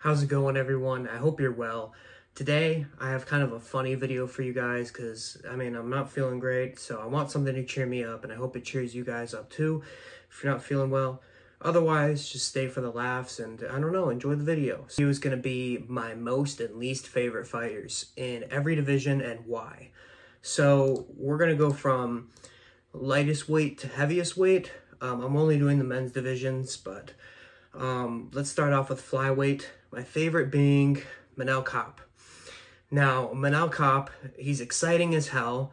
How's it going, everyone? I hope you're well. Today, I have kind of a funny video for you guys because, I'm not feeling great, so I want something to cheer me up, and I hope it cheers you guys up too if you're not feeling well. Otherwise, just stay for the laughs and, I don't know, enjoy the video. So, he was going to be my most and least favorite fighters in every division and why. So, we're going to go from lightest weight to heaviest weight. I'm only doing the men's divisions, but let's start off with flyweight. My favorite being Manel Kape. Now, Manel Kape, he's exciting as hell.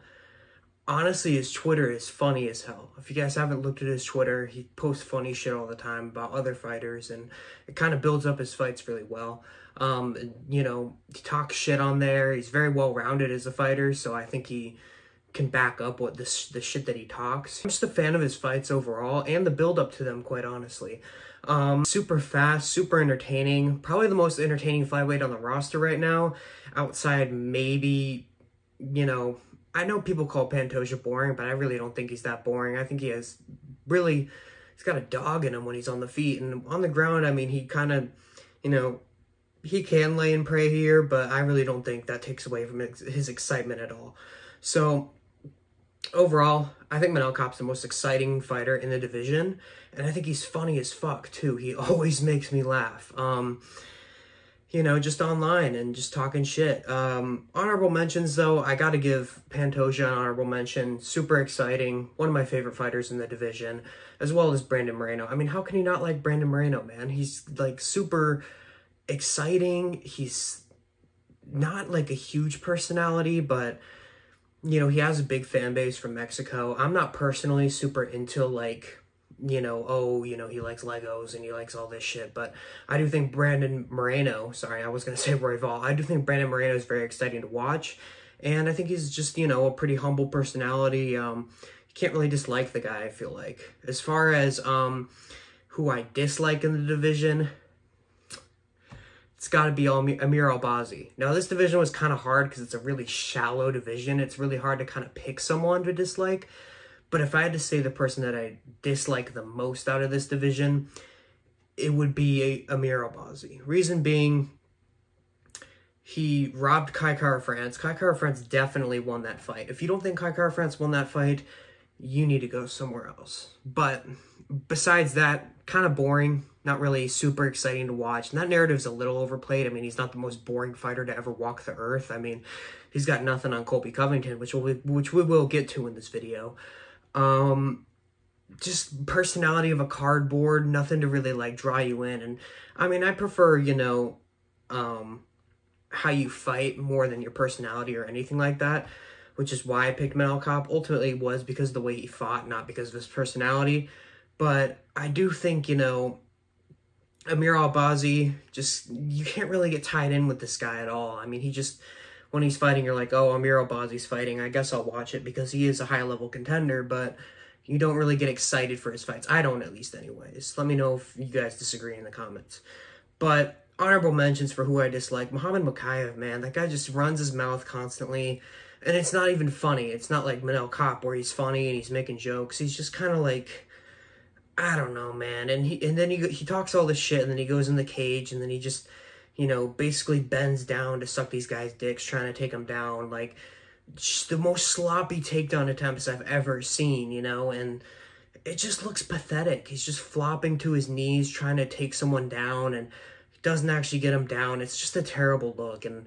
Honestly, his Twitter is funny as hell. If you guys haven't looked at his Twitter, he posts funny shit all the time about other fighters, and it kind of builds up his fights really well. He talks shit on there. He's very well-rounded as a fighter, so I think he can back up what the shit that he talks. I'm just a fan of his fights overall, and the build-up to them, quite honestly. Super fast, super entertaining. Probably the most entertaining flyweight on the roster right now, outside maybe, I know people call Pantoja boring, but I really don't think he's that boring. I think he's got a dog in him when he's on the feet. And on the ground, he kind of, he can lay and pray here, but I really don't think that takes away from his excitement at all. So, overall, I think Manel Kape's the most exciting fighter in the division, and I think he's funny as fuck, too. He always makes me laugh. Just online and just talking shit. Honorable mentions, though, I gotta give Pantoja an honorable mention. Super exciting. One of my favorite fighters in the division, as well as Brandon Moreno. How can you not like Brandon Moreno, man? He's, super exciting. He's not, a huge personality, but he has a big fan base from Mexico. I'm not personally super into, he likes Legos and he likes all this shit. But I do think Brandon Moreno, sorry, I was going to say Royval. I do think Brandon Moreno is very exciting to watch. And I think he's just, a pretty humble personality. You can't really dislike the guy, I feel like. As far as who I dislike in the division, it's got to be Amir Albazi. Now, this division was kind of hard because it's a really shallow division. It's really hard to kind of pick someone to dislike. But if I had to say the person that I dislike the most out of this division, it would be Amir Albazi. Reason being, he robbed Kai Kara-France. Kai Kara-France definitely won that fight. If you don't think Kai Kara-France won that fight, you need to go somewhere else. But besides that, kind of boring. Not really super exciting to watch. And that narrative's a little overplayed. He's not the most boring fighter to ever walk the earth. He's got nothing on Colby Covington, which we will get to in this video. Just personality of a cardboard, nothing to really draw you in. And I prefer, how you fight more than your personality or anything like that, which is why I picked Manel Kape. Ultimately, it was because of the way he fought, not because of his personality. But I do think, Amir Albazi, you can't really get tied in with this guy at all. He just, when he's fighting, you're like, oh, Amir Albazi's fighting. I guess I'll watch it because he is a high-level contender, but you don't really get excited for his fights. I don't, at least, anyways. Let me know if you guys disagree in the comments. But honorable mentions for who I dislike. Muhammad Mokaev, man, that guy just runs his mouth constantly, and it's not even funny. It's not like Manel Kape where he's funny and he's making jokes. He's just kind of I don't know, man. And then he talks all this shit, and then he goes in the cage, and then he just, basically bends down to suck these guys' dicks, trying to take them down. Just the most sloppy takedown attempts I've ever seen, and it just looks pathetic. He's just flopping to his knees, trying to take someone down, and doesn't actually get him down. It's just a terrible look, and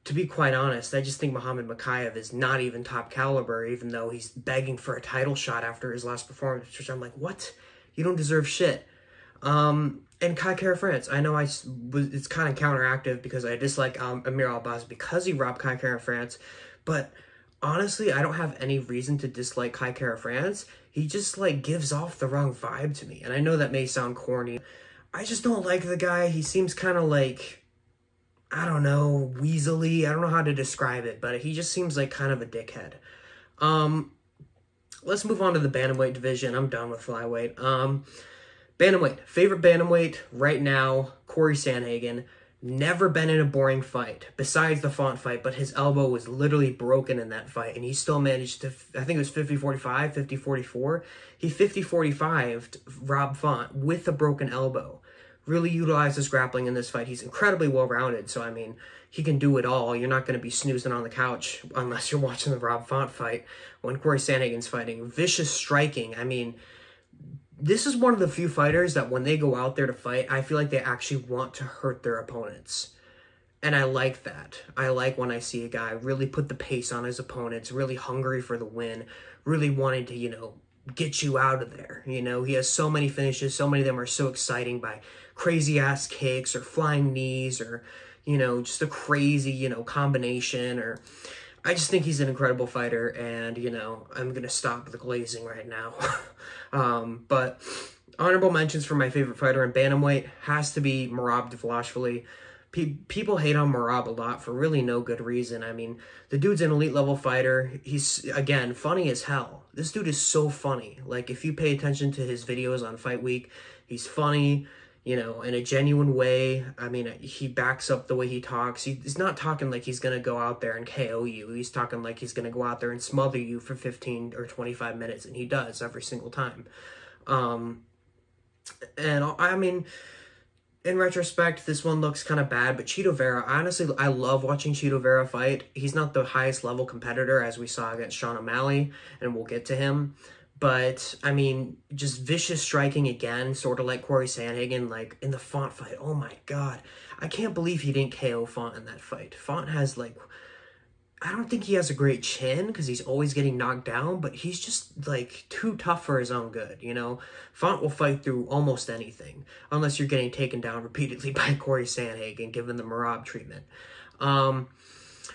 to be quite honest, I just think Muhammad Mokaev is not even top caliber, even though he's begging for a title shot after his last performance, which I'm like, what? You don't deserve shit. And Kai Kara-France, I know it's kind of counteractive because I dislike Amir Albazi because he robbed Kai Kara-France, but honestly, I don't have any reason to dislike Kai Kara-France. He just, gives off the wrong vibe to me, and I know that may sound corny. I just don't like the guy. He seems kind of I don't know, weaselly. I don't know how to describe it, but he just seems like kind of a dickhead. Let's move on to the bantamweight division. I'm done with flyweight. Bantamweight. Favorite bantamweight right now, Corey Sandhagen. Never been in a boring fight, besides the Font fight, but his elbow was literally broken in that fight, and he still managed to, I think it was 50-45, 50-44. He 50-45'd Rob Font with a broken elbow. really utilized his grappling in this fight. He's incredibly well-rounded, so I mean, he can do it all. You're not going to be snoozing on the couch unless you're watching the Rob Font fight when Corey Sandhagen's fighting. Vicious striking. I mean, this is one of the few fighters that when they go out there to fight, I feel like they actually want to hurt their opponents. And I like that. I like when I see a guy really put the pace on his opponents, really hungry for the win, really wanting to, you know, get you out of there. You know, he has so many finishes. So many of them are so exciting by crazy-ass kicks or flying knees or, you know, just a crazy, you know, combination. Or I just think he's an incredible fighter. And, you know, I'm going to stop the glazing right now. But honorable mentions for my favorite fighter in bantamweight has to be Merab Dvalishvili. People hate on Merab a lot for really no good reason. I mean, the dude's an elite level fighter. He's, again, funny as hell. This dude is so funny. Like, if you pay attention to his videos on Fight Week, he's funny, you know, in a genuine way. I mean, he backs up the way he talks. He's not talking like he's going to go out there and KO you. He's talking like he's going to go out there and smother you for 15 or 25 minutes, and he does every single time. And, I mean, in retrospect, this one looks kind of bad, but Chito Vera, honestly, I love watching Chito Vera fight. He's not the highest level competitor, as we saw against Sean O'Malley, and we'll get to him. But, I mean, just vicious striking again, sort of like Corey Sandhagen, like, in the Font fight. Oh, my God. I can't believe he didn't KO Font in that fight. Font has, like, I don't think he has a great chin because he's always getting knocked down, but he's just, like, too tough for his own good, you know? Font will fight through almost anything, unless you're getting taken down repeatedly by Corey Sandhagen, given the Merab treatment.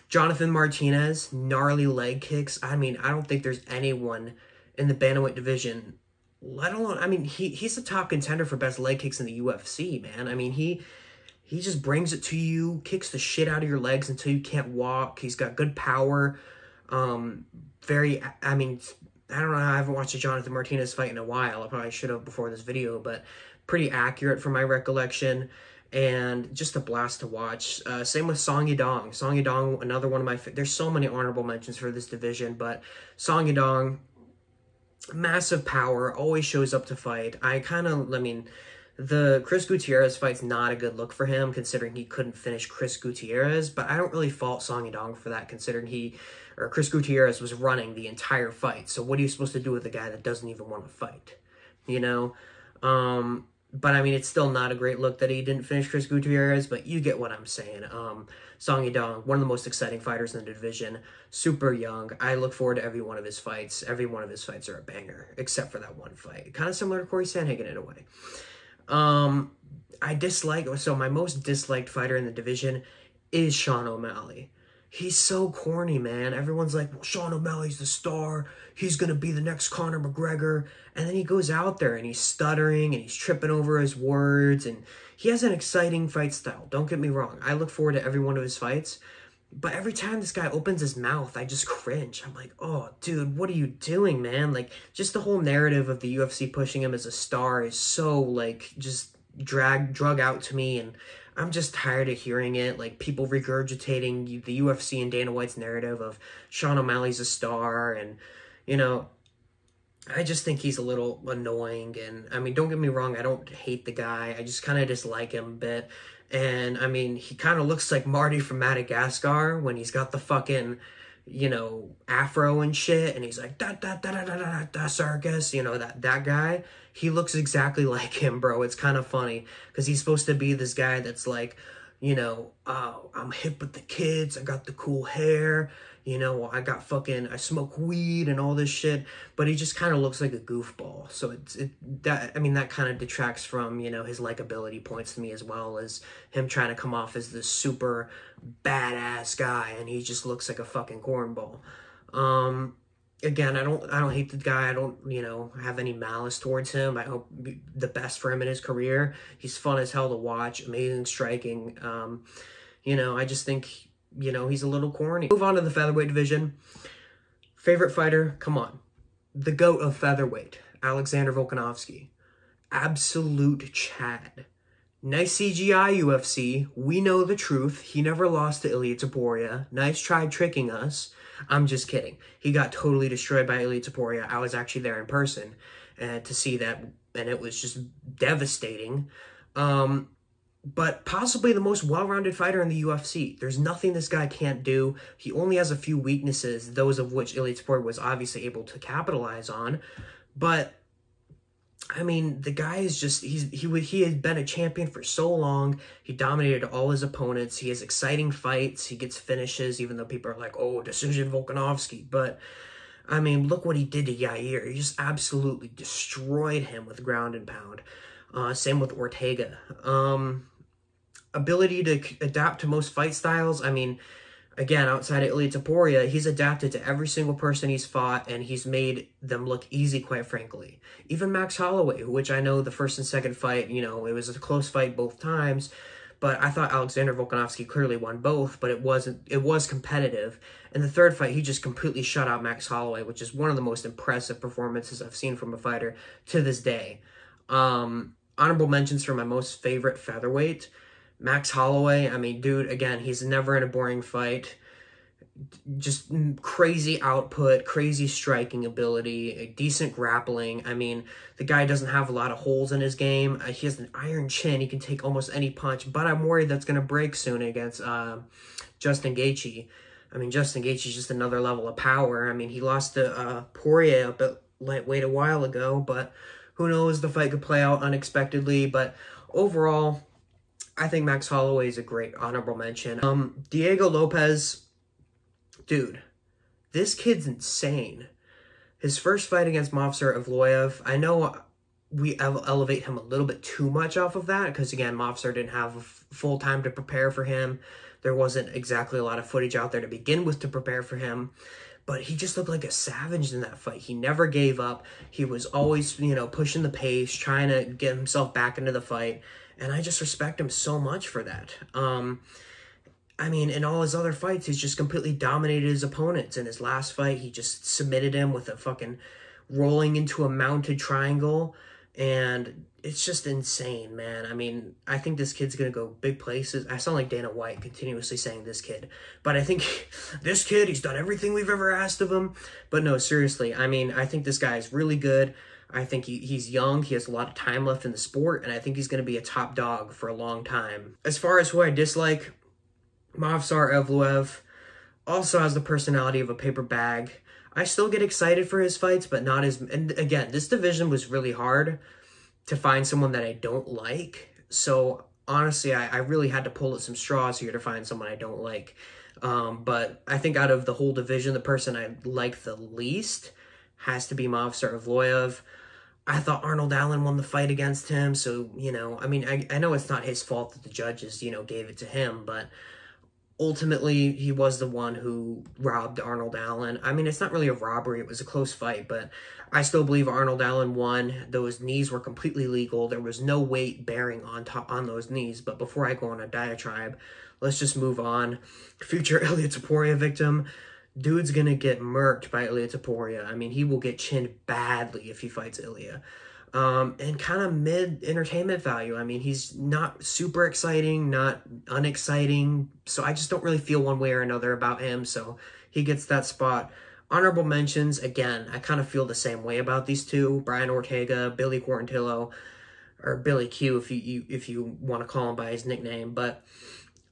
Jonathan Martinez, gnarly leg kicks. I mean, I don't think there's anyone in the bantamweight division, let alone, I mean, he's a top contender for best leg kicks in the UFC, man. I mean, he just brings it to you, kicks the shit out of your legs until you can't walk. He's got good power. I mean, I don't know, I haven't watched a Jonathan Martinez fight in a while. I probably should have before this video, but pretty accurate from my recollection. And just a blast to watch. Same with Song Yadong. Song Yadong, another one of my... There's so many honorable mentions for this division, but Song Yadong, massive power, always shows up to fight. The Chris Gutierrez fight's not a good look for him, considering he couldn't finish Chris Gutierrez, but I don't really fault Song Yadong for that, considering Chris Gutierrez was running the entire fight. So what are you supposed to do with a guy that doesn't even want to fight? You know? But I mean, it's still not a great look that he didn't finish Chris Gutierrez, but you get what I'm saying. Song Yadong, one of the most exciting fighters in the division, super young. I look forward to every one of his fights. Every one of his fights are a banger, except for that one fight. Kind of similar to Corey Sandhagen in a way. My most disliked fighter in the division is Sean O'Malley. He's so corny, man. Everyone's like, well, Sean O'Malley's the star. He's going to be the next Conor McGregor. And then he goes out there and he's stuttering and he's tripping over his words. And he has an exciting fight style. Don't get me wrong. I look forward to every one of his fights. But every time this guy opens his mouth, I just cringe. I'm like, oh, dude, what are you doing, man? Like, just the whole narrative of the UFC pushing him as a star is so, like, just drug out to me. And I'm just tired of hearing it. Like, people regurgitating the UFC and Dana White's narrative of Sean O'Malley's a star. And, you know, I just think he's a little annoying. And, I mean, don't get me wrong. I don't hate the guy. I just kind of dislike him a bit. And, I mean, he kind of looks like Marty from Madagascar when he's got the fucking, you know, afro and shit. And he's like, da circus, you know, that guy. He looks exactly like him, bro. It's kind of funny because he's supposed to be this guy that's like, you know, oh, I'm hip with the kids. I got the cool hair. You know, I smoke weed and all this shit, but he just kind of looks like a goofball. So that kind of detracts from, you know, his likability points to me, as well as him trying to come off as this super badass guy, and he just looks like a fucking cornball. Again, I don't hate the guy. I don't, you know, have any malice towards him. I hope the best for him in his career. He's fun as hell to watch, amazing striking. You know, I just think, you know, he's a little corny. Move on to the featherweight division. Favorite fighter, come on. The GOAT of featherweight, Alexander Volkanovski. Absolute Chad. Nice CGI, UFC. We know the truth. He never lost to Ilia Topuria. Nice try tricking us. I'm just kidding. He got totally destroyed by Ilia Topuria. I was actually there in person to see that, and it was just devastating. But possibly the most well-rounded fighter in the UFC. There's nothing this guy can't do. He only has a few weaknesses, those of which Ilia Topuria was obviously able to capitalize on. But I mean, the guy is just, he has been a champion for so long. He dominated all his opponents. He has exciting fights. He gets finishes, even though people are like, oh, decision Volkanovski. But, I mean, look what he did to Yair. He just absolutely destroyed him with ground and pound. Same with Ortega. Ability to adapt to most fight styles. I mean, again, outside of Ilia Topuria, he's adapted to every single person he's fought, and he's made them look easy, quite frankly. Even Max Holloway, which I know the first and second fight, you know, it was a close fight both times, but I thought Alexander Volkanovski clearly won both, but it was competitive. In the third fight, he just completely shut out Max Holloway, which is one of the most impressive performances I've seen from a fighter to this day. Honorable mentions for my most favorite featherweight. Max Holloway, I mean, dude, again, he's never in a boring fight. Just crazy output, crazy striking ability, decent grappling. I mean, the guy doesn't have a lot of holes in his game. He has an iron chin. He can take almost any punch, but I'm worried that's going to break soon against Justin Gaethje. I mean, Justin Gaethje's just another level of power. I mean, he lost to Poirier up at lightweight a while ago, but who knows, the fight could play out unexpectedly. But overall, I think Max Holloway is a great honorable mention. Diego Lopez, dude, this kid's insane. His first fight against Movsar Evloev, I know we elevate him a little bit too much off of that, because again, Movsar didn't have full time to prepare for him. There wasn't exactly a lot of footage out there to begin with to prepare for him. But he just looked like a savage in that fight. He never gave up. He was always, you know, pushing the pace, trying to get himself back into the fight. And I just respect him so much for that. I mean, in all his other fights, he's just completely dominated his opponents. In his last fight, he just submitted him with a fucking rolling into a mounted triangle. And it's just insane, man. I mean, I think this kid's going to go big places. I sound like Dana White continuously saying this kid. But I think this kid, he's done everything we've ever asked of him. But no, seriously, I mean, I think this guy is really good. I think he's young. He has a lot of time left in the sport. And I think he's going to be a top dog for a long time. As far as who I dislike, Movsar Evloev also has the personality of a paper bag. I still get excited for his fights, but not as... And again, this division was really hard to find someone that I don't like. So, honestly, I really had to pull at some straws here to find someone I don't like. But I think out of the whole division, the person I like the least has to be Movsar Evloev. I thought Arnold Allen won the fight against him, so, you know, I mean, I know it's not his fault that the judges, you know, gave it to him, but ultimately, he was the one who robbed Arnold Allen. I mean, it's not really a robbery. It was a close fight, but I still believe Arnold Allen won. Those knees were completely legal. There was no weight bearing on those knees. But before I go on a diatribe, let's just move on. Future Ilia Topuria victim. Dude's going to get murked by Ilia Topuria. I mean, he will get chinned badly if he fights Ilia. And kind of mid-entertainment value. I mean, he's not super exciting, not unexciting, so I just don't really feel one way or another about him, so he gets that spot. Honorable mentions, again, I kind of feel the same way about these two. Brian Ortega, Billy Quarantillo, or Billy Q if you want to call him by his nickname, but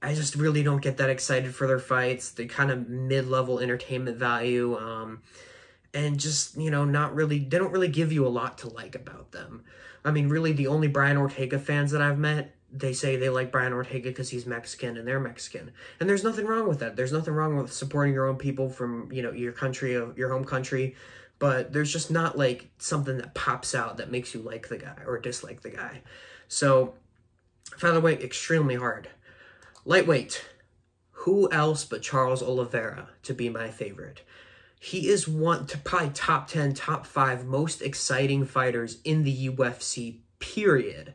I just really don't get that excited for their fights. They kind of mid-level entertainment value, and just, you know, they don't really give you a lot to like about them. I mean, really, the only Brian Ortega fans that I've met, they say they like Brian Ortega because he's Mexican and they're Mexican. And there's nothing wrong with that. There's nothing wrong with supporting your own people from, you know, your country, your home country. But there's just not, like, something that pops out that makes you like the guy or dislike the guy. So, featherweight, extremely hard. Lightweight, who else but Charles Oliveira to be my favorite? He is probably top 10, top 5 most exciting fighters in the UFC, period.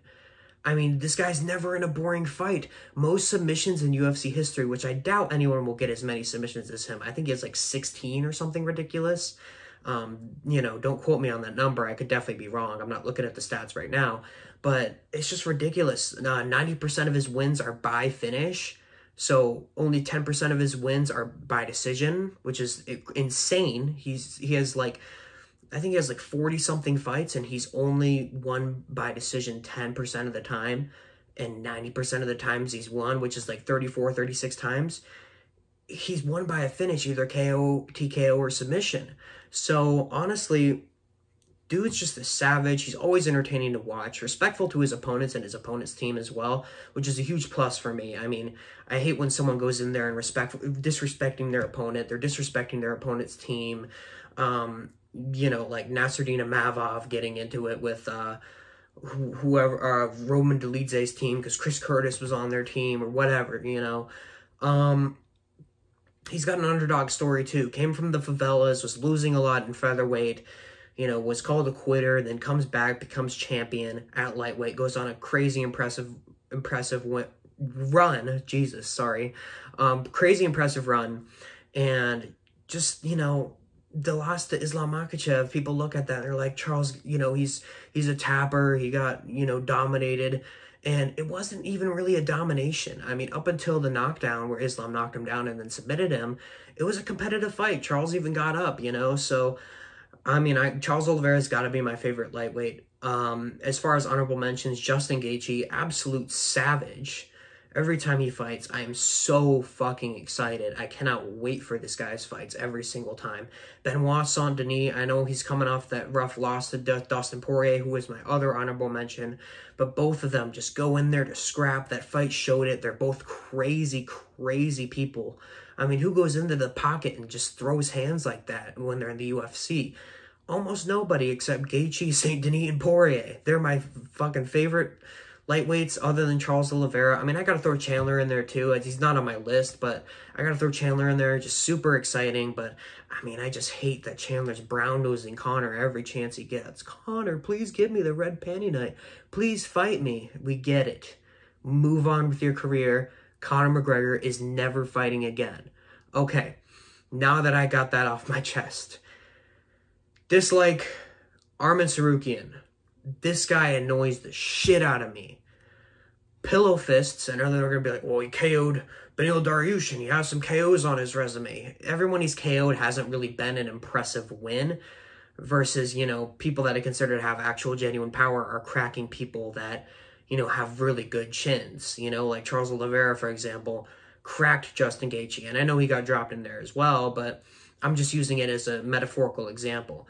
I mean, this guy's never in a boring fight. Most submissions in UFC history, which I doubt anyone will get as many submissions as him. I think he has like 16 or something ridiculous. You know, don't quote me on that number. I could definitely be wrong. I'm not looking at the stats right now. But it's just ridiculous. 90% of his wins are by finish. So only 10% of his wins are by decision, which is insane. He has like, I think he has like 40 something fights and he's only won by decision 10% of the time. and 90% of the times he's won, which is like 34, 36 times, he's won by a finish, either KO, TKO, or submission. So honestly, dude's just a savage. He's always entertaining to watch, respectful to his opponents and his opponent's team as well, which is a huge plus for me. I mean, I hate when someone goes in there and disrespecting their opponent. They're disrespecting their opponent's team. You know, like Nasruddin Mavov getting into it with whoever, Roman Dolidze's team, because Chris Curtis was on their team or whatever, you know. He's got an underdog story too. Came from the favelas, was losing a lot in featherweight, you know, was called a quitter, then comes back, becomes champion at lightweight, goes on a crazy impressive run. Jesus, sorry. Crazy impressive run. And just, you know, the loss to Islam Makhachev, people look at that and they're like, Charles, you know, he's a tapper. He got, you know, dominated. And it wasn't even really a domination. I mean, up until the knockdown where Islam knocked him down and then submitted him, it was a competitive fight. Charles even got up, you know. So, I mean, Charles Oliveira's got to be my favorite lightweight. As far as honorable mentions, Justin Gaethje, absolute savage. Every time he fights, I am so fucking excited. I cannot wait for this guy's fights every single time. Benoit Saint-Denis, I know he's coming off that rough loss to Dustin Poirier, who is my other honorable mention. But both of them just go in there to scrap. That fight showed it. They're both crazy, crazy people. I mean, who goes into the pocket and just throws hands like that when they're in the UFC? Almost nobody except Gaethje, Saint-Denis, and Poirier. They're my fucking favorite lightweights other than Charles Oliveira. I mean, I got to throw Chandler in there too. He's not on my list, but I got to throw Chandler in there. Just super exciting. But, I mean, I just hate that Chandler's brown-nosing Conor every chance he gets. Conor, please give me the red panty night. Please fight me. We get it. Move on with your career. Conor McGregor is never fighting again. Okay, now that I got that off my chest. Dislike Arman Tsarukyan. This guy annoys the shit out of me. Pillow fists, and then they're going to be like, well, he KO'd Beneil Dariush, and he has some KOs on his resume. Everyone he's KO'd hasn't really been an impressive win, versus, you know, people that are considered to have actual genuine power are cracking people that, you know, have really good chins. You know, like Charles Oliveira, for example, cracked Justin Gaethje, and I know he got dropped in there as well, but I'm just using it as a metaphorical example.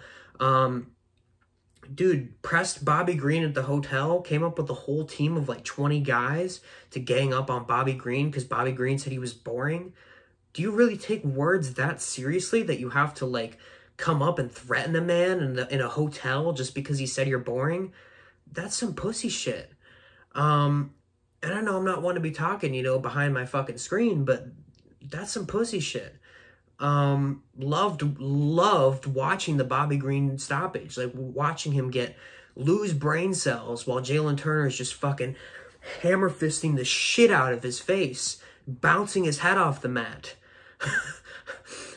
Dude, pressed Bobby Green at the hotel, came up with a whole team of like 20 guys to gang up on Bobby Green because Bobby Green said he was boring. Do you really take words that seriously that you have to like come up and threaten a man in a hotel just because he said you're boring? That's some pussy shit. And I know I'm not one to be talking, you know, behind my fucking screen, but that's some pussy shit. Loved watching the Bobby Green stoppage, like watching him lose brain cells while Jalen Turner is just fucking hammer fisting the shit out of his face, bouncing his head off the mat.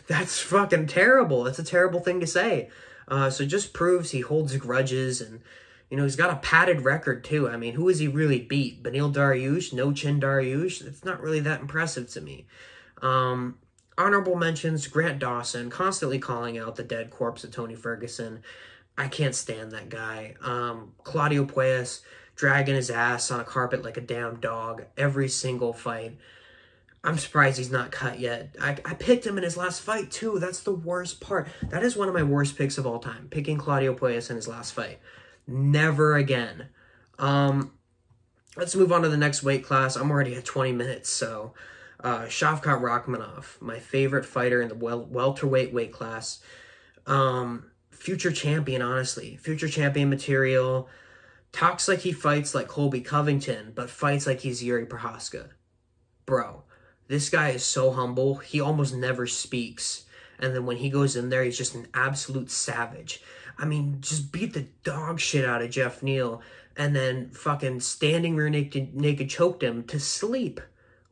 That's fucking terrible. That's a terrible thing to say. So it just proves he holds grudges, and, you know, he's got a padded record too. I mean, who has he really beat? Beneil Dariush, no chin Dariush? It's not really that impressive to me. Honorable mentions, Grant Dawson, constantly calling out the dead corpse of Tony Ferguson. I can't stand that guy. Claudio Puelles, dragging his ass on a carpet like a damn dog every single fight. I'm surprised he's not cut yet. I picked him in his last fight too. That's the worst part. That is one of my worst picks of all time, picking Claudio Puelles in his last fight. Never again. Let's move on to the next weight class. I'm already at 20 minutes, so... Shavkat Rakhmonov, my favorite fighter in the welterweight weight class. Future champion, honestly. Future champion material. Talks like he fights like Colby Covington, but fights like he's Yuri Prochazka. Bro, this guy is so humble. He almost never speaks. And then when he goes in there, he's just an absolute savage. I mean, just beat the dog shit out of Jeff Neal, and then fucking standing rear naked choked him to sleep.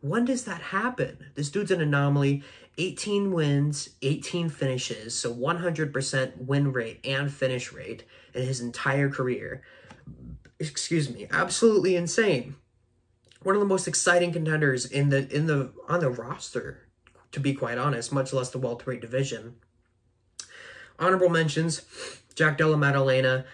When does that happen? This dude's an anomaly. 18 wins, 18 finishes, so 100% win rate and finish rate in his entire career. Excuse me, absolutely insane. One of the most exciting contenders on the roster, to be quite honest, much less the welterweight division. Honorable mentions: Jack Della Maddalena.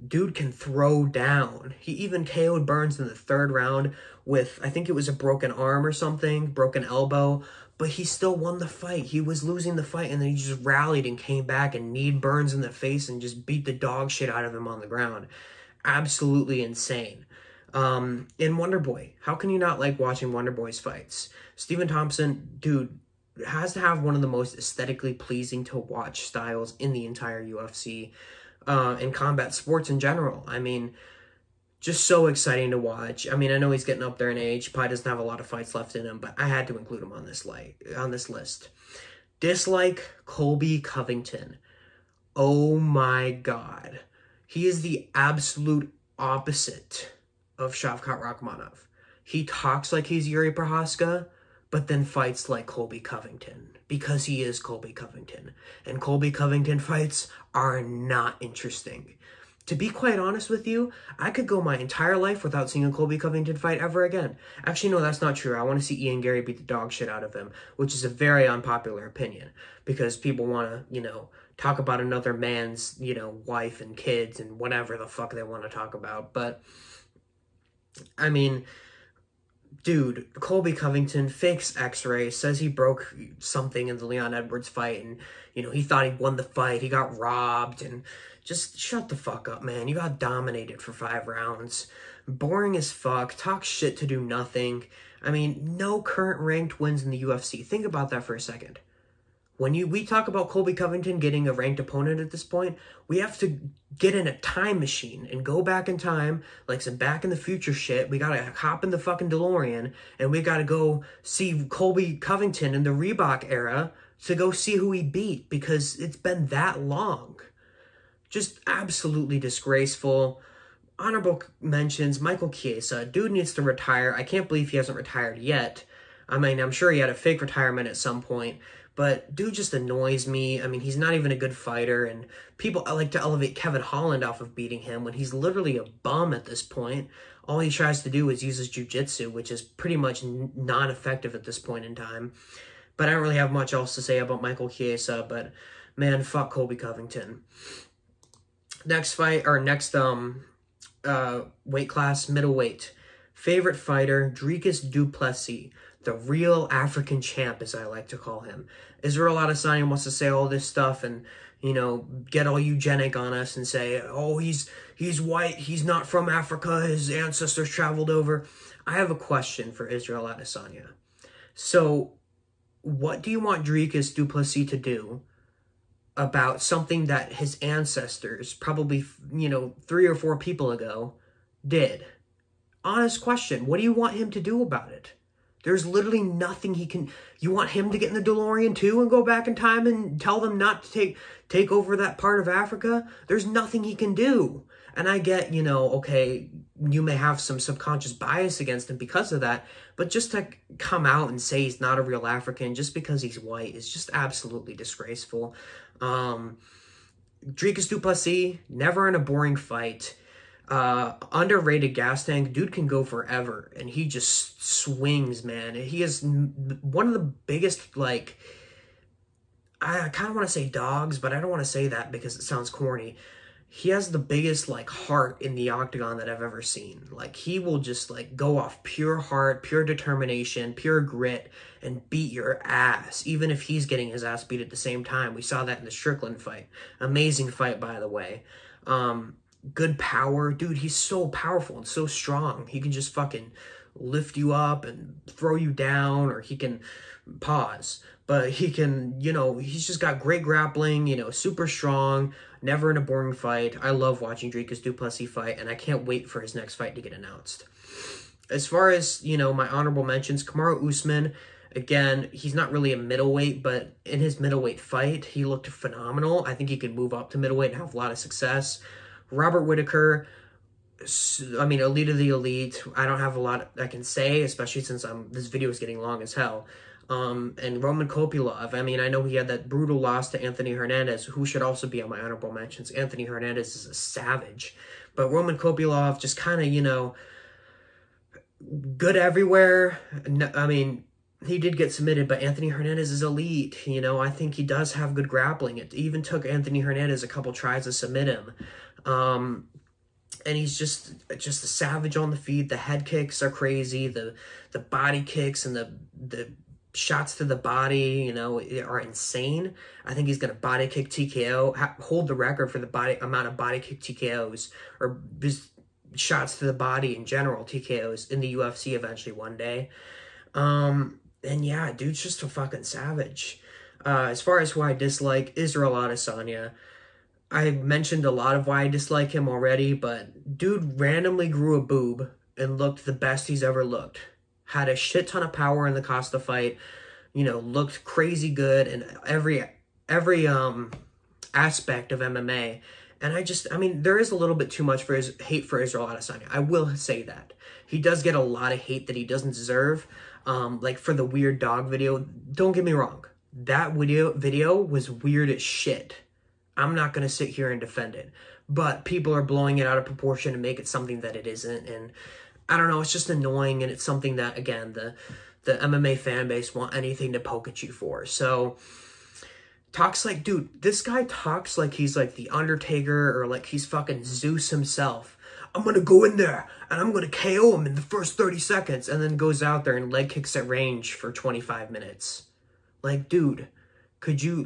Dude can throw down. He even KO'd Burns in the 3rd round with, I think it was a broken arm or something, broken elbow, but he still won the fight. He was losing the fight, and then he just rallied and came back and kneed Burns in the face and just beat the dog shit out of him on the ground. Absolutely insane. In Wonderboy, how can you not like watching Wonderboy's fights? Stephen Thompson, dude, has to have one of the most aesthetically pleasing to watch styles in the entire UFC, and combat sports in general. I mean, just so exciting to watch. I mean, I know he's getting up there in age, probably doesn't have a lot of fights left in him, but I had to include him on this list. Dislike Colby Covington. Oh my God. He is the absolute opposite of Shavkat Rakhmonov. He talks like he's Yuri Prohaska, but then fights like Colby Covington, because he is Colby Covington. And Colby Covington fights are not interesting. To be quite honest with you, I could go my entire life without seeing a Colby Covington fight ever again. Actually, no, that's not true. I want to see Ian Gary beat the dog shit out of him, which is a very unpopular opinion, because people want to, you know, talk about another man's, you know, wife and kids and whatever the fuck they want to talk about. But, I mean, dude, Colby Covington fakes x-ray, says he broke something in the Leon Edwards fight, and, you know, he thought he won the fight, he got robbed, and just shut the fuck up, man. You got dominated for 5 rounds. Boring as fuck, talk shit to do nothing. I mean, no current ranked wins in the UFC. Think about that for a second. When we talk about Colby Covington getting a ranked opponent at this point, we have to get in a time machine and go back in time, like some Back in the Future shit. We gotta hop in the fucking DeLorean, and we gotta go see Colby Covington in the Reebok era to go see who he beat, because it's been that long. Just absolutely disgraceful. Honorable mentions, Michael Chiesa. Dude needs to retire. I can't believe he hasn't retired yet. I mean, I'm sure he had a fake retirement at some point, but dude just annoys me. I mean, he's not even a good fighter, and people like to elevate Kevin Holland off of beating him when he's literally a bum at this point. All he tries to do is use his jiu-jitsu, which is pretty much non-effective at this point in time. But I don't really have much else to say about Michael Chiesa, but man, fuck Colby Covington. Next fight, or next weight class, middleweight. Favorite fighter, Dricus du Plessis, the real African champ, as I like to call him. Israel Adesanya wants to say all this stuff and, you know, get all eugenic on us and say, oh, he's white, he's not from Africa, his ancestors traveled over. I have a question for Israel Adesanya. So, what do you want Dricus du Plessis to do about something that his ancestors, probably, you know, 3 or 4 people ago, did? Honest question. What do you want him to do about it? There's literally nothing he can... You want him to get in the DeLorean too and go back in time and tell them not to take over that part of Africa? There's nothing he can do. And I get, you know, okay, you may have some subconscious bias against him because of that, but just to come out and say he's not a real African just because he's white is just absolutely disgraceful. Dricus du Plessis, never in a boring fight. Underrated gas tank. Dude can go forever, and he just swings, man. He is one of the biggest, like, I kind of want to say dogs, but I don't want to say that because it sounds corny. He has the biggest, like, heart in the octagon that I've ever seen. Like, he will just, like, go off pure heart, pure determination, pure grit, and beat your ass, even if he's getting his ass beat at the same time. We saw that in the Strickland fight. Amazing fight, by the way. Good power. Dude, he's so powerful and so strong. He can just fucking lift you up and throw you down, or he can pause. But he can, you know, he's just got great grappling, you know, super strong, never in a boring fight. I love watching Dricus du Plessis fight, and I can't wait for his next fight to get announced. As far as, you know, my honorable mentions, Kamaru Usman, again, he's not really a middleweight, but in his middleweight fight, he looked phenomenal. I think he could move up to middleweight and have a lot of success. Robert Whittaker, I mean, elite of the elite. I don't have a lot I can say, especially since this video is getting long as hell. And Roman Kopylov, I mean, I know he had that brutal loss to Anthony Hernandez, who should also be on my honorable mentions. Anthony Hernandez is a savage. But Roman Kopylov just kind of, you know, good everywhere. I mean, he did get submitted, but Anthony Hernandez is elite. You know, I think he does have good grappling. It even took Anthony Hernandez a couple tries to submit him. And he's just a savage on the feet. The head kicks are crazy. The body kicks and the shots to the body, you know, are insane. I think he's going to body kick TKO, hold the record for the amount of body kick TKOs, or just shots to the body in general, TKOs, in the UFC eventually one day. And yeah, dude's just a fucking savage. As far as who I dislike, Israel Adesanya. I mentioned a lot of why I dislike him already, but dude randomly grew a boob and looked the best he's ever looked. Had a shit ton of power in the Costa fight, you know, looked crazy good in every aspect of MMA. And I mean, there is a little bit too much for his hate for Israel Adesanya. I will say that. He does get a lot of hate that he doesn't deserve. Like for the weird dog video, don't get me wrong. That video was weird as shit. I'm not going to sit here and defend it. But people are blowing it out of proportion and make it something that it isn't. And I don't know, it's just annoying, and it's something that, again, the MMA fan base want anything to poke at you for. So, talks like, dude, this guy talks like he's like the Undertaker, or like he's fucking Zeus himself. I'm going to go in there and I'm going to KO him in the first 30 seconds, and then goes out there and leg kicks at range for 25 minutes. Like, dude, could you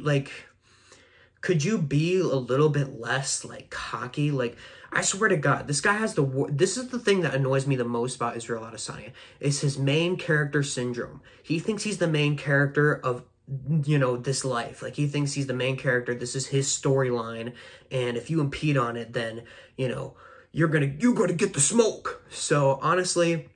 be a little bit less, like, cocky? Like, I swear to God, this guy has this is the thing that annoys me the most about Israel Adesanya, is his main character syndrome. He thinks he's the main character of, you know, this life. Like, he thinks he's the main character. This is his storyline. And if you impede on it, then, you know, you're gonna get the smoke. So, honestly,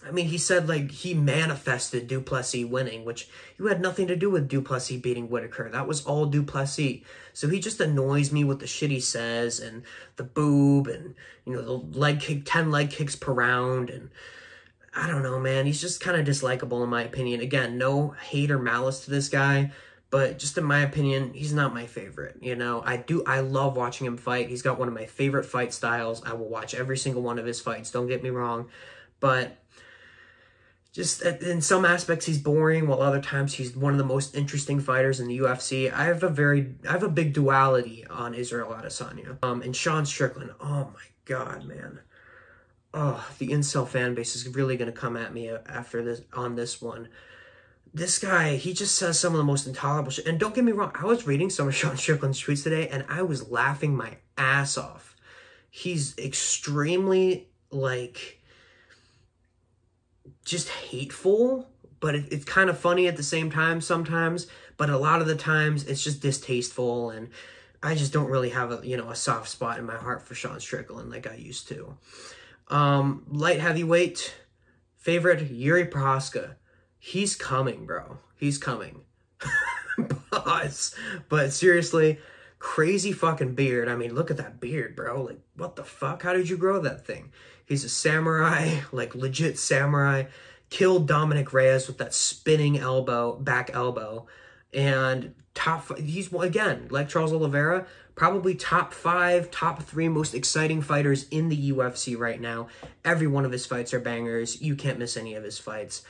I mean, he said, like, he manifested Du Plessis winning, which you had nothing to do with Du Plessis beating Whitaker. That was all Du Plessis. So he just annoys me with the shit he says, and the boob, and, you know, the leg kick, 10 leg kicks per round, and I don't know, man. He's just kind of dislikable in my opinion. Again, no hate or malice to this guy, but just in my opinion, he's not my favorite, you know. I love watching him fight. He's got one of my favorite fight styles. I will watch every single one of his fights, don't get me wrong, but just in some aspects, he's boring, while other times he's one of the most interesting fighters in the UFC. I have a big duality on Israel Adesanya. And Sean Strickland, oh my God, man. Oh, the incel fan base is really going to come at me after this, on this one. This guy, he just says some of the most intolerable shit. And don't get me wrong, I was reading some of Sean Strickland's tweets today, and I was laughing my ass off. He's extremely, like, just hateful, but it's kind of funny at the same time sometimes, but a lot of the times it's just distasteful, and I just don't really have a soft spot in my heart for Sean Strickland like I used to. Light heavyweight favorite, Yuri Prohaska. He's coming, bro. He's coming. But seriously, crazy fucking beard. I mean, look at that beard, bro. Like, what the fuck? How did you grow that thing? He's a samurai, like legit samurai. Killed Dominic Reyes with that spinning back elbow. And he's, again, like Charles Oliveira, probably top 5, top 3 most exciting fighters in the UFC right now. Every one of his fights are bangers. You can't miss any of his fights.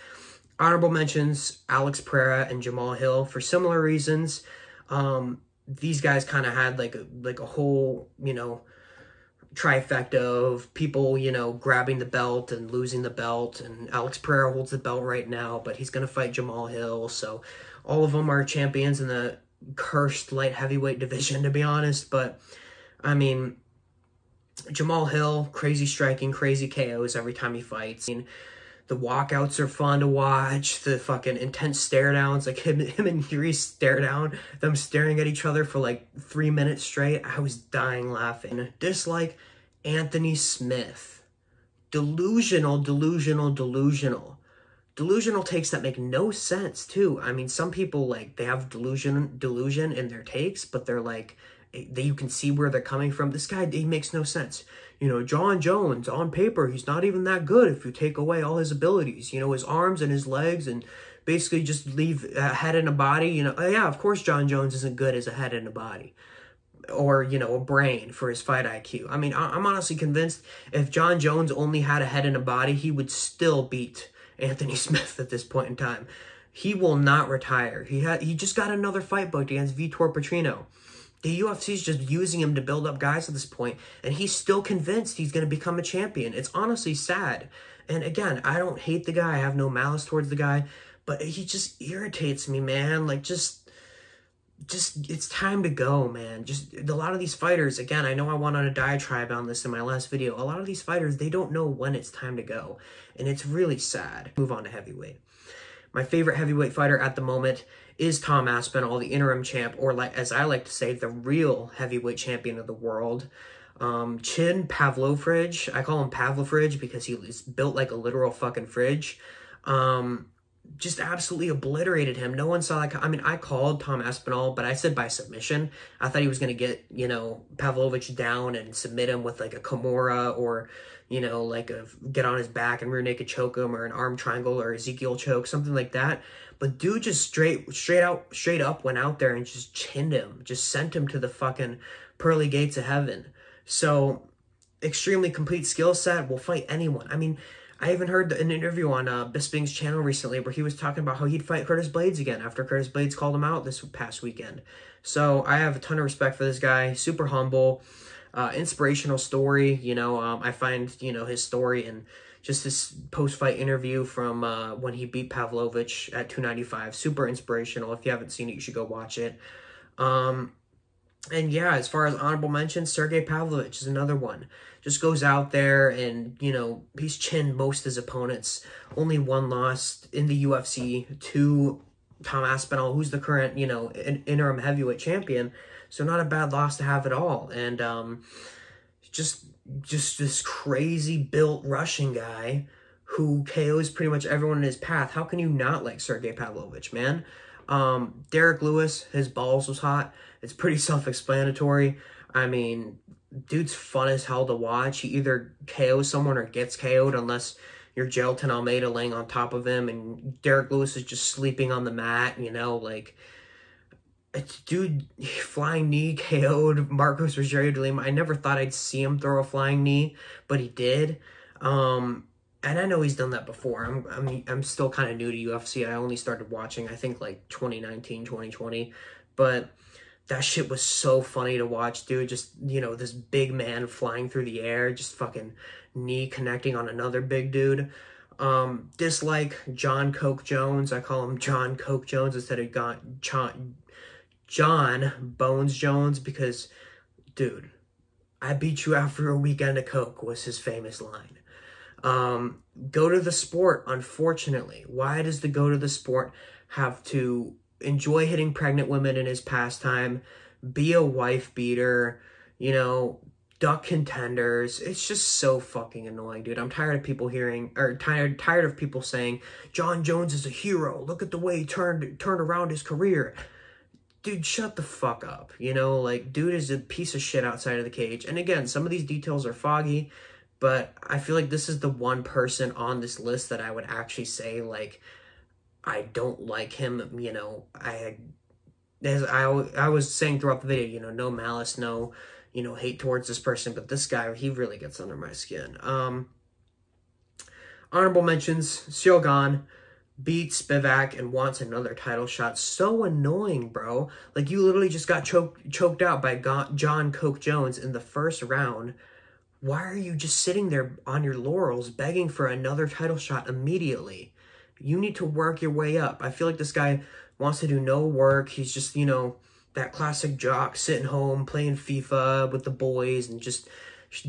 Honorable mentions, Alex Pereira and Jamal Hill, for similar reasons. These guys kind of had like a whole, you know, trifecta of people, you know, grabbing the belt and losing the belt, and Alex Pereira holds the belt right now, but he's going to fight Jamal Hill, so all of them are champions in the cursed light heavyweight division, to be honest. But I mean, Jamal Hill, crazy striking, crazy KOs every time he fights. I mean, the walkouts are fun to watch, the fucking intense stare downs, like him and Yuri stare down, them staring at each other for like 3 minutes straight. I was dying laughing. Dislike, Anthony Smith. Delusional, delusional, delusional. Delusional takes that make no sense too. I mean, some people, like, they have delusion in their takes, but they're like, you can see where they're coming from. This guy, he makes no sense. You know, John Jones, on paper, he's not even that good if you take away all his abilities. You know, his arms and his legs, and basically just leave a head and a body. You know, yeah, of course John Jones isn't good as a head and a body. Or, you know, a brain for his fight IQ. I mean, I'm honestly convinced if John Jones only had a head and a body, he would still beat Anthony Smith at this point in time. He will not retire. He just got another fight booked against Vitor Petrino. The UFC is just using him to build up guys at this point, and he's still convinced he's going to become a champion. It's honestly sad. And again, I don't hate the guy. I have no malice towards the guy, but he just irritates me, man. Like, just it's time to go, man. Just a lot of these fighters, again, I know I went on a diatribe on this in my last video. A lot of these fighters, they don't know when it's time to go, and it's really sad. Move on to heavyweight. My favorite heavyweight fighter at the moment is Tom Aspinall, the interim champ, or like as I like to say, the real heavyweight champion of the world. Chin Pavlovich, I call him Pavlovich because he is built like a literal fucking fridge. Just absolutely obliterated him. No one saw that. I mean, I called Tom Aspinall, but I said by submission. I thought he was going to get, you know, Pavlovich down and submit him with like a Kimura or, you know, like a get on his back and rear naked choke him, or an arm triangle or Ezekiel choke, something like that. But dude just straight up went out there and just chinned him, just sent him to the fucking pearly gates of heaven. So extremely complete skill set, will fight anyone. I mean, I even heard an interview on Bisping's channel recently where he was talking about how he'd fight Curtis Blades again after Curtis Blades called him out this past weekend. So I have a ton of respect for this guy. Super humble, inspirational story. You know, I find, you know, his story and just this post-fight interview from when he beat Pavlovich at 295. Super inspirational. If you haven't seen it, you should go watch it. And yeah, as far as honorable mentions, Sergey Pavlovich is another one. Just goes out there and, you know, he's chinned most of his opponents. Only one loss in the UFC to Tom Aspinall, who's the current, you know, interim heavyweight champion. So not a bad loss to have at all. And just this crazy built Russian guy who KOs pretty much everyone in his path. How can you not like Sergey Pavlovich, man? Derek Lewis, his balls was hot. It's pretty self-explanatory. I mean, dude's fun as hell to watch. He either KOs someone or gets KO'd unless you're Jailton Almeida laying on top of him and Derek Lewis is just sleeping on the mat, you know, like, it's, dude, flying knee KO'd Marcos Rogério de Lima. I never thought I'd see him throw a flying knee, but he did. And I know he's done that before. I'm still kind of new to UFC. I only started watching, I think, like 2019, 2020. But that shit was so funny to watch, dude. Just, you know, this big man flying through the air, just fucking knee connecting on another big dude. Dislike John Coke Jones. I call him John Coke Jones instead of John Bones Jones because, dude, I beat you after a weekend of coke was his famous line. Go to the sport, unfortunately. Why does the go to the sport have to enjoy hitting pregnant women in his pastime, be a wife beater, you know, duck contenders? It's just so fucking annoying, dude. I'm tired of people hearing, or tired of people saying, John Jones is a hero. Look at the way he turned around his career. Dude, shut the fuck up. You know, like, dude is a piece of shit outside of the cage. And again, some of these details are foggy, but I feel like this is the one person on this list that I would actually say, like, I don't like him. You know, as I was saying throughout the video, you know, no malice, no, you know, hate towards this person, but this guy, he really gets under my skin. Honorable mentions, Shogun beats Spivak and wants another title shot. So annoying, bro. Like, you literally just got choked out by John Coke Jones in the first round. Why are you just sitting there on your laurels begging for another title shot immediately? You need to work your way up. I feel like this guy wants to do no work. He's just, you know, that classic jock sitting home playing FIFA with the boys and just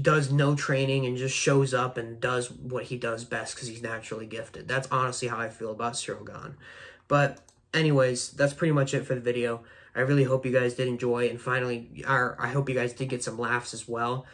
does no training and just shows up and does what he does best because he's naturally gifted. That's honestly how I feel about Shogun. But anyways, that's pretty much it for the video. I really hope you guys did enjoy, and finally, I hope you guys did get some laughs as well.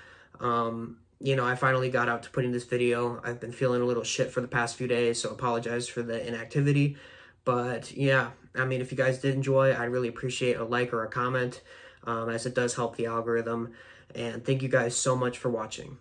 You know, I finally got out to putting this video. I've been feeling a little shit for the past few days, so apologize for the inactivity. But yeah, I mean, if you guys did enjoy, I'd really appreciate a like or a comment, as it does help the algorithm. And thank you guys so much for watching.